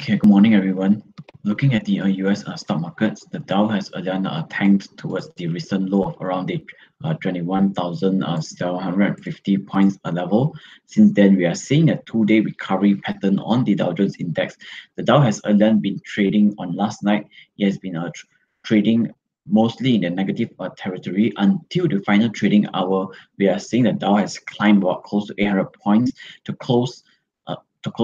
Okay, good morning, everyone. Looking at the US stock markets, the Dow has again tanked towards the recent low of around the 21,750 points level. Since then, we are seeing a two-day recovery pattern on the Dow Jones Index. The Dow has again been trading on last night. It has been trading mostly in the negative territory until the final trading hour. We are seeing the Dow has climbed about close to 800 points to close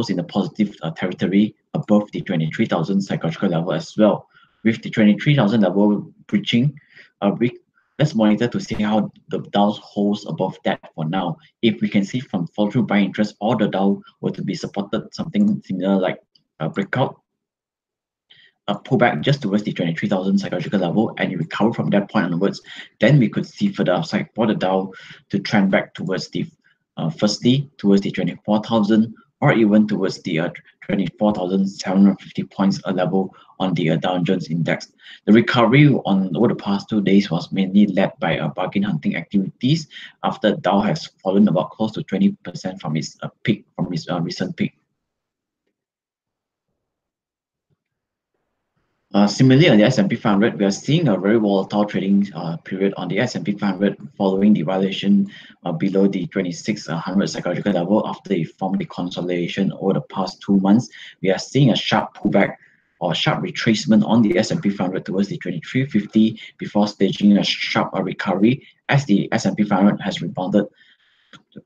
in the positive territory above the 23,000 psychological level as well. With the 23,000 level breaching, let's monitor to see how the Dow holds above that for now. If we can see from follow-through buying interest, or the Dow were to be supported something similar like a breakout, a pullback just towards the 23,000 psychological level, and you recover from that point onwards, then we could see further upside for the Dow to trend back towards the firstly towards the 24,000 or even towards the 24,750 points level on the Dow Jones Index. The recovery over the past 2 days was mainly led by bargain hunting activities after Dow has fallen about close to 20% from its peak, from its recent peak. Similarly, on the S&P 500, we are seeing a very volatile trading period on the S&P 500 following the violation below the 2600 psychological level after it formed the consolidation over the past 2 months. We are seeing a sharp pullback or sharp retracement on the S&P 500 towards the 2350 before staging a sharp recovery as the S&P 500 has rebounded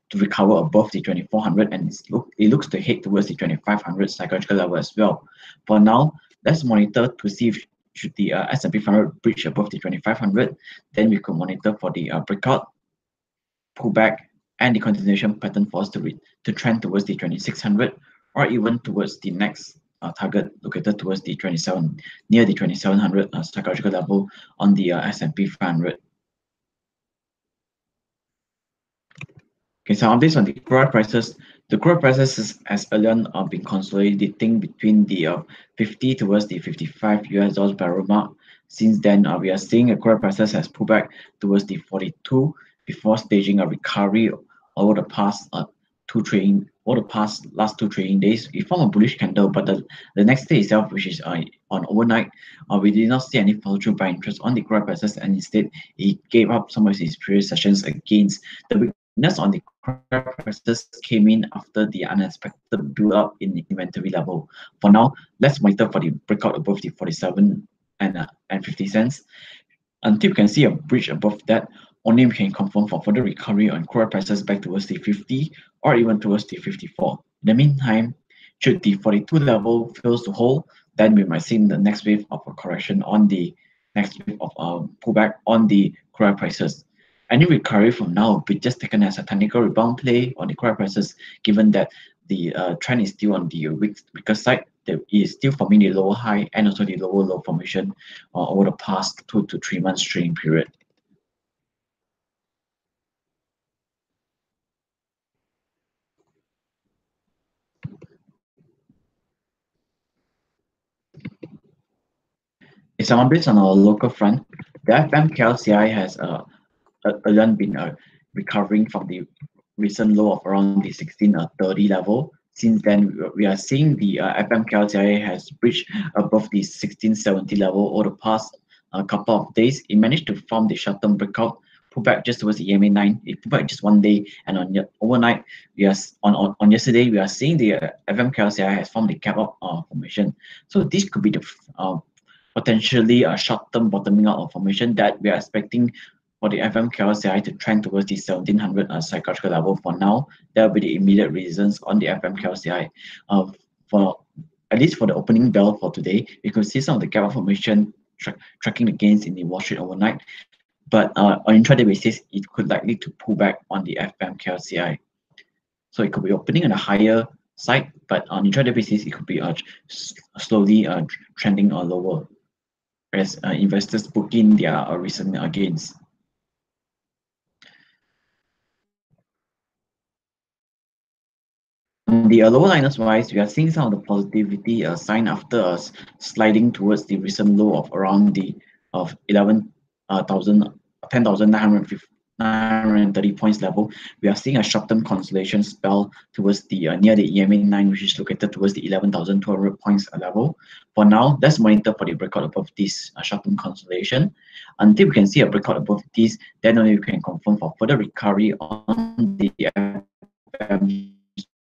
to recover above the 2400, and it looks to head towards the 2500 psychological level as well. For now, let's monitor to see if should the S&P 500 breach above the 2500, then we could monitor for the breakout, pullback, and the continuation pattern for us to trend towards the 2600 or even towards the next target located towards the 27 near the 2700 psychological level on the S&P 500. Okay, so based on the crude prices, the crude prices has earlier been consolidating between the 50 towards the 55 US dollars barrel mark. Since then, we are seeing the crude prices has pulled back towards the 42 before staging a recovery over the past last two trading days. We formed a bullish candle, but the next day itself, which is on overnight, we did not see any follow-through buy interest on the crude prices, and instead it gave up some of its previous sessions against the weakness on the crude prices came in after the unexpected build-up in the inventory level. For now, let's monitor for the breakout above the 47 and 50 cents. Until we can see a breach above that, only we can confirm for further recovery on crude prices back towards the 50 or even towards the 54. In the meantime, should the 42 level fails to hold, then we might see the next wave of a correction on the next wave of pullback on the crude prices. Any recovery from now will be just taken as a technical rebound play on the crude prices, given that the trend is still on the weaker side. There is still forming the lower high and also the lower low formation over the past 2 to 3 months trading period. It's based on our local front. The FMKLCI has again been recovering from the recent low of around the 1630 level. Since then, we are seeing the FMKLCI has breached above the 1670 level over the past couple of days. It managed to form the short-term breakout, pull back just towards the EMA9. It pulled back just 1 day, and on overnight, we are on yesterday we are seeing the FMKLCI has formed the gap up formation. So this could be the potentially a short-term bottoming out of formation that we are expecting for the FMKLCI to trend towards the 1700 psychological level. For now, that will be the immediate reasons on the FMKLCI. For at least for the opening bell for today, we could see some of the gap up formation tracking the gains in the Wall Street overnight. But on intraday basis, it could likely to pull back on the FMKLCI. So it could be opening on a higher side, but on intraday basis, it could be slowly trending lower as investors book in their recent gains. On the lower liners wise, we are seeing some of the positivity sign after sliding towards the recent low of around the 10,950 930 points level, we are seeing a short-term consolidation spell towards the near the EMA 9, which is located towards the 11,200 points level. For now, let's monitor for the breakout above this short-term consolidation. Until we can see a breakout above this, then only we can confirm for further recovery on the FM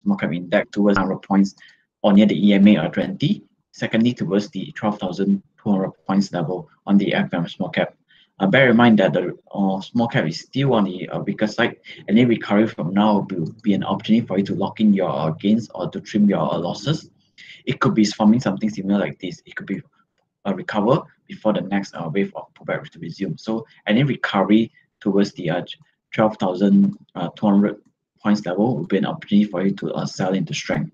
small cap index towards 100 points or near the EMA 20. Secondly, towards the 12,200 points level on the FM small cap. Bear in mind that the small cap is still on the weaker side, and any recovery from now will be an opportunity for you to lock in your gains or to trim your losses. It could be forming something similar like this. It could be a recover before the next wave of pullback to resume. So any recovery towards the 12,200 points level will be an opportunity for you to sell into strength.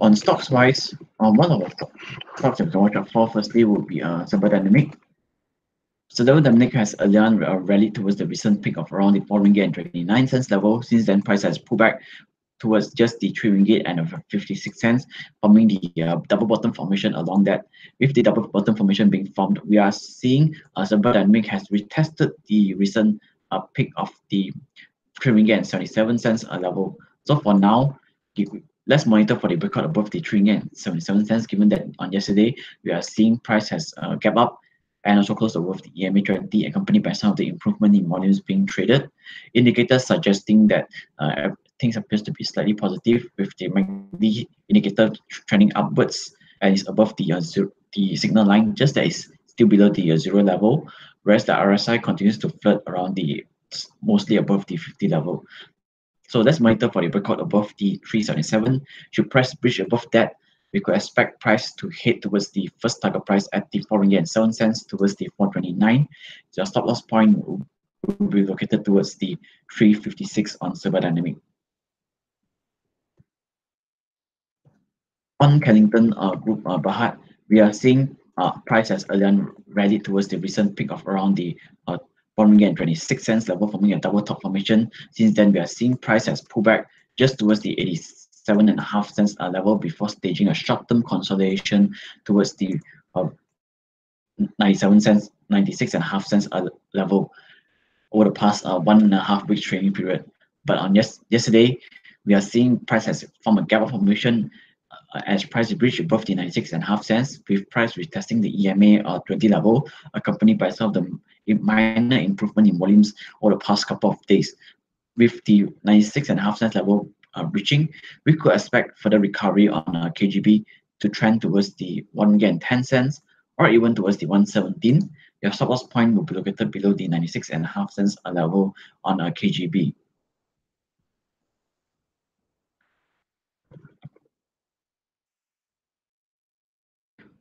On stocks wise, one of the stocks that we can watch out for firstly would be Cyber. So Dynamic has earlier rallied towards the recent peak of around the 4 ringgit and 29 cents level. Since then, price has pulled back towards just the 3 ringgit and 56 cents, forming the double bottom formation along that. With the double bottom formation being formed, we are seeing Dynamic has retested the recent peak of the 3 ringgit and 77 cents level. So for now, let's monitor for the breakout above the 3 ringgit and 77 cents, given that on yesterday, we are seeing price has gap up and also close above the EMA 20, accompanied by some of the improvement in volumes being traded. Indicators suggesting that things appears to be slightly positive, with the MACD indicator trending upwards and is above the signal line, just that is still below the 0 level, whereas the RSI continues to flirt around the mostly above the 50 level. So let's monitor for the breakout above the 377. Should price breach above that, we could expect price to head towards the first target price at the 4 ringgit and 7 cents towards the 429. The stop loss point will be located towards the 356 on Silver Dynamic. On Kennington Group Berhad, we are seeing price has earlier rallied towards the recent peak of around the 4 ringgit and 26 cents level, forming a double top formation. Since then, we are seeing price has pulled back just towards the 87.5 cents level before staging a short-term consolidation towards the 97 cents, 96.5 cents level over the past 1.5 week trading period. But on yesterday, we are seeing price has formed a gap formation as price breached above the 96.5 cents, with price retesting the EMA 20 level, accompanied by some of the minor improvement in volumes over the past couple of days. With the 96.5 cents level reaching, we could expect further recovery on KGB to trend towards the 1 ringgit and 10 cents or even towards the 117. Your stop loss point will be located below the 96.5 cents level on KGB.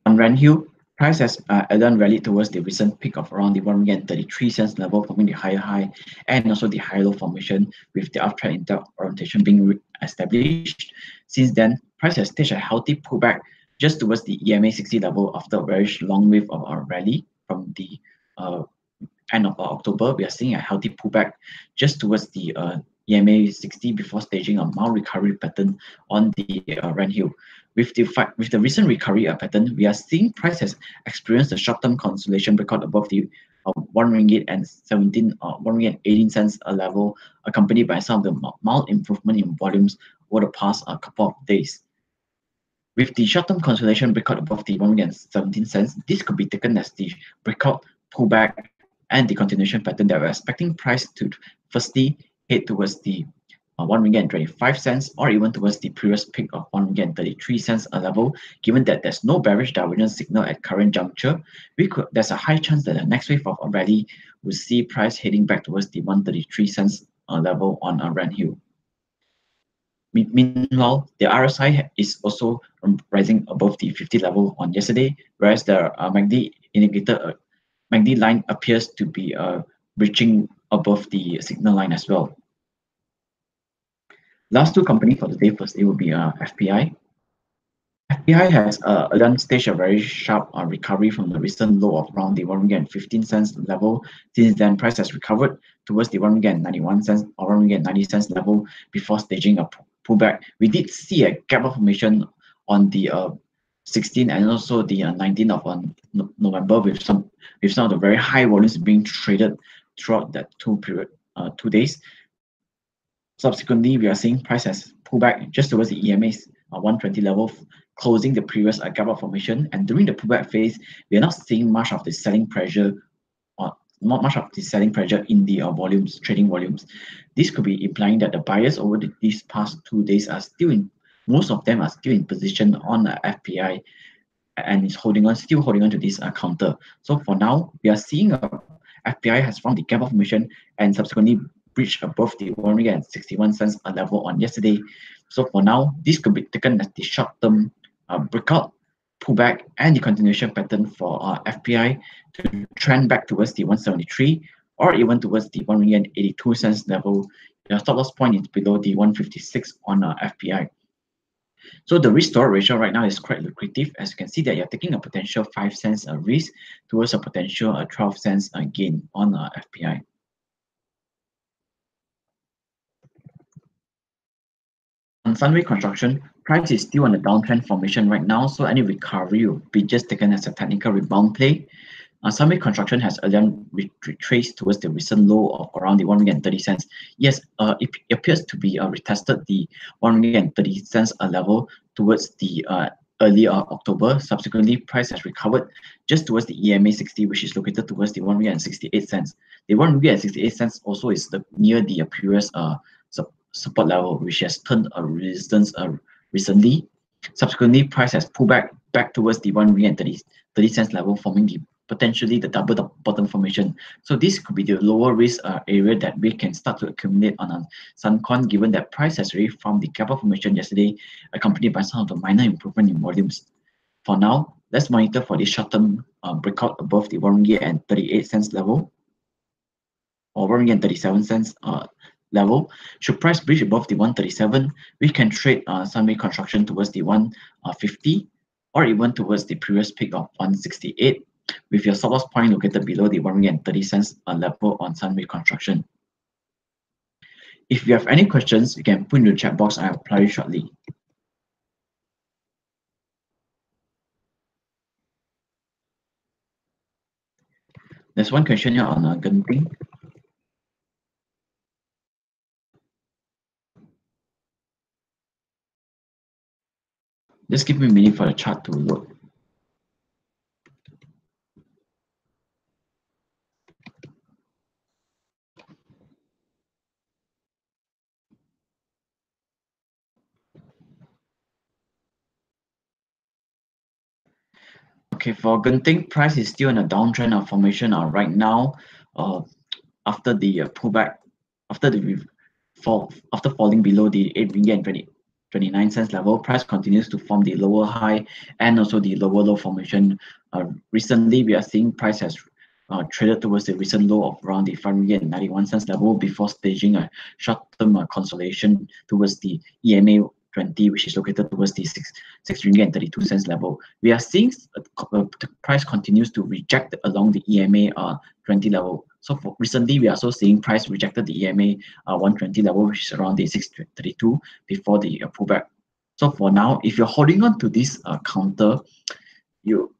On Renhu, price has again rallied towards the recent peak of around the 1 ringgit and 33 cents level, forming the higher high and also the higher low formation, with the uptrend inter orientation being established. Since then, price has staged a healthy pullback just towards the EMA 60 level after a very long wave of our rally from the end of October. We are seeing a healthy pullback just towards the EMA 60 before staging a mild recovery pattern on the Renhu. With the recent recovery pattern, we are seeing price has experienced a short-term consolidation breakout above the 1 ringgit and 1 ringgit and 18 cents level, accompanied by some of the mild improvement in volumes over the past couple of days. With the short-term consolidation breakout above the 1 ringgit and 17 cents, this could be taken as the breakout pullback and the continuation pattern that we're expecting price to firstly head towards the 1 ringgit and 25 cents or even towards the previous peak of 1 ringgit and 33 cents level. Given that there's no bearish divergence signal at current juncture, there's a high chance that the next wave of a rally will see price heading back towards the 133 cents level on Renhu. Meanwhile, the RSI is also rising above the 50 level on yesterday, whereas the MACD indicator MACD line appears to be breaching above the signal line as well. Last two companies for the day, firstly will be FPI. FPI has again staged a very sharp recovery from the recent low of around the 1 ringgit and 15 cents level. Since then, price has recovered towards the 1 ringgit and 91 cents or 1 ringgit and 90 cents level before staging a pullback. We did see a gap formation on the 16th and also the 19th of November, with some of the very high volumes being traded throughout that 2 days. Subsequently, we are seeing price has pulled back just towards the EMA's 120 level, closing the previous gap up formation. And during the pullback phase, we are not seeing much of the selling pressure, or not much of the selling pressure in the trading volumes. This could be implying that the buyers over these past 2 days are still in, most of them are still in position on the FPI and is still holding on to this counter. So for now, we are seeing FPI has found the gap of formation and subsequently breached above the 161 cents level on yesterday. So for now, this could be taken as the short-term breakout, pullback, and the continuation pattern for FPI to trend back towards the 173 or even towards the 182 cents level. The stop loss point is below the 156 on FPI. So the risk to ratio right now is quite lucrative, as you can see that you're taking a potential 5 cents risk towards a potential 12 cents gain on FPI. On Sunway Construction, price is still on a downtrend formation right now, so any recovery will be just taken as a technical rebound play. Sunway Construction has again retraced towards the recent low of around the 130 cents. Yes, it appears to be retested the 130 cents level towards the early October. Subsequently, price has recovered just towards the EMA 60, which is located towards the 168 cents. The 168 cents also is near the previous support level, which has turned a resistance recently. Subsequently, price has pulled back towards the 130 cents level, forming potentially the double bottom formation. So this could be the lower risk area that we can start to accumulate on Suncon, given that price has already formed the gap up formation yesterday, accompanied by some of the minor improvement in volumes. For now, let's monitor for the short-term breakout above the 138 cents level or 137 cents level. Should price breach above the 137, we can trade Sunway Construction towards the 150 or even towards the previous peak of 168, with your stop loss point located below the 130 cents level on Sunway Construction. If you have any questions, you can put in the chat box and I'll reply shortly. There's one question here on Genting. Just give me a minute for the chart to load. Okay, for Genting, price is still in a downtrend of formation right now. After the pullback, after falling below the 8 ringgit and 29 cents level, price continues to form the lower high and also the lower low formation. Recently, we are seeing price has traded towards the recent low of around the 5 ringgit and 91 cents level before staging a short-term consolidation towards the EMA 20, which is located towards the 6 ringgit and 32 cents level. We are seeing the price continues to reject along the EMA 20 level. So recently, we are also seeing price rejected the EMA 120 level, which is around the 632 before the pullback. So for now, if you're holding on to this counter, you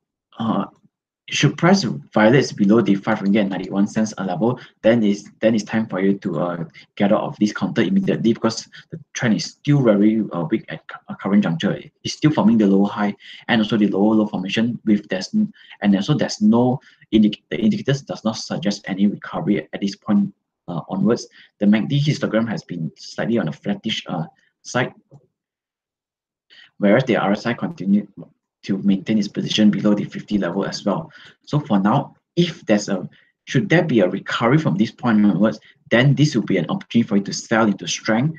should price violates below the 5 ringgit and 91 cents level, then it's time for you to get out of this counter immediately, because the trend is still very weak at current juncture. It's still forming the low high and also the lower low formation with there's no the indicators does not suggest any recovery at this point onwards. The MACD histogram has been slightly on a flattish side, whereas the RSI continued to maintain its position below the 50 level as well. So for now, if should there be a recovery from this point onwards, then this will be an opportunity for you to sell into strength,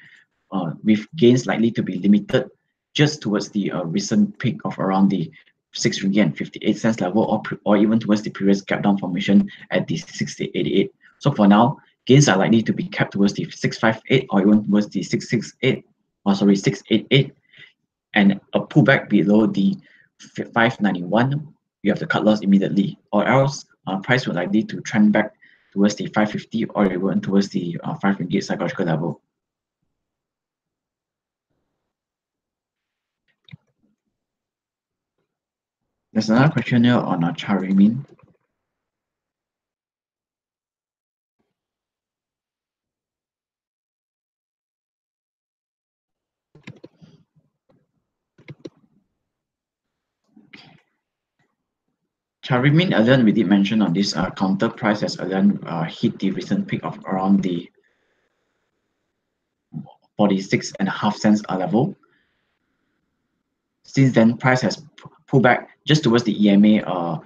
with gains likely to be limited just towards the recent peak of around the 6 ringgit and 58 cents level, or even towards the previous gap down formation at the 688. So for now, gains are likely to be kept towards the 658 or even towards the 688, and a pullback below the 591, you have to cut loss immediately, or else price will likely to trend back towards the 550 or even towards the 5 ringgit psychological level. There's another question here on Charimin. Charimin, earlier we did mention on this counter price as earlier hit the recent peak of around the 46.5 cents level. Since then, price has pulled back just towards the EMA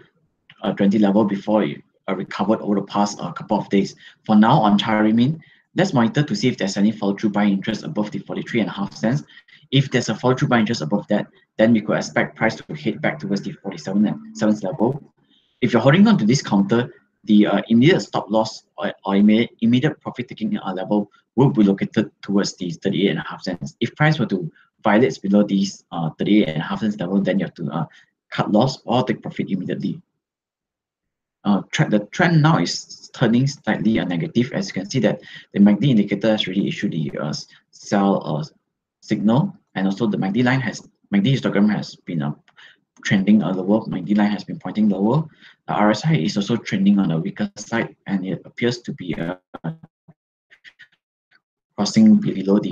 20 level before it recovered over the past couple of days. For now, on Charimin, let's monitor to see if there's any follow-through buying interest above the 43.5 cents. If there's a follow-through buying interest above that, then we could expect price to head back towards the 47.7 level. If you're holding on to this counter, the immediate stop loss or immediate profit taking level will be located towards the 38.5 cents. If price were to violate below these 38.5 cents level, then you have to cut loss or take profit immediately. The trend now is turning slightly negative, as you can see that the MACD indicator has really issued the sell signal, and also the MACD histogram has been trending lower. MACD line has been pointing lower. The RSI is also trending on the weaker side, and it appears to be crossing below the.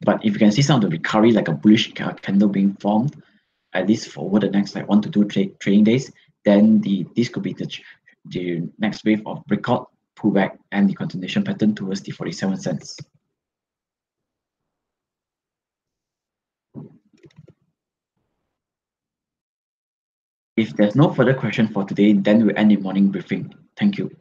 But if you can see some of the recovery, like a bullish candle being formed, at least for over the next like 1 to 2 trading days, then this could be the next wave of breakout, pullback, and the continuation pattern towards the 47 cents. If there's no further question for today, then we'll end the morning briefing. Thank you.